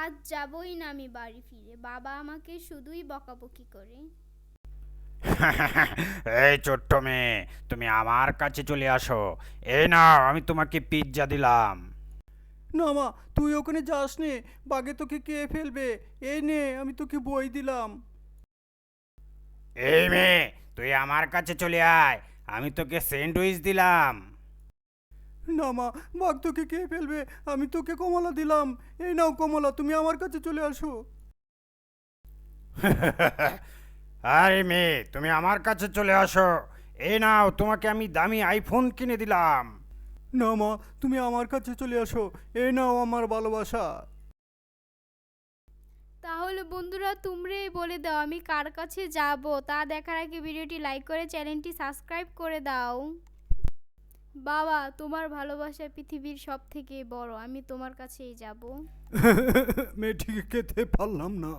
আজ যাবই না আমি বাড়ি ফিরে, বাবা আমাকে শুধুই বকাবকি করে। এই ছোট্ট মেয়ে, তুমি আমার কাছে চলে আসো। এই নাও, আমি তোমাকে পিৎজা দিলাম। না মা, তুই ওখানে যাস নে, বাঘে তোকে খেয়ে ফেলবে। এই নে, আমি তোকে বই দিলাম। এই মেয়ে, তুই আমার কাছে চলে আয়, আমি তোকে স্যান্ডউইচ দিলাম। না মা, বাঘ তোকে খেয়ে ফেলবে। আমি তোকে কমলা দিলাম। এই নাও কমলা, তুমি আমার কাছে চলে আসো। আরে মেয়ে, তুমি আমার কাছে চলে আসো। এই নাও, তোমাকে আমি দামি আইফোন কিনে দিলাম। না মা, তুমি আমার কাছে চলে আসো। এই নাও আমার ভালোবাসা। তাহলে বন্ধুরা, তোমরাই বলে দাও আমি কার কাছে যাব। তা দেখার আগে ভিডিওটি লাইক করে চ্যানেলটি সাবস্ক্রাইব করে দাও। বাবা, তোমার ভালোবাসা পৃথিবীর সব থেকে বড়, আমি তোমার কাছেই যাব। মেয়েটিকে খেতে পারলাম না।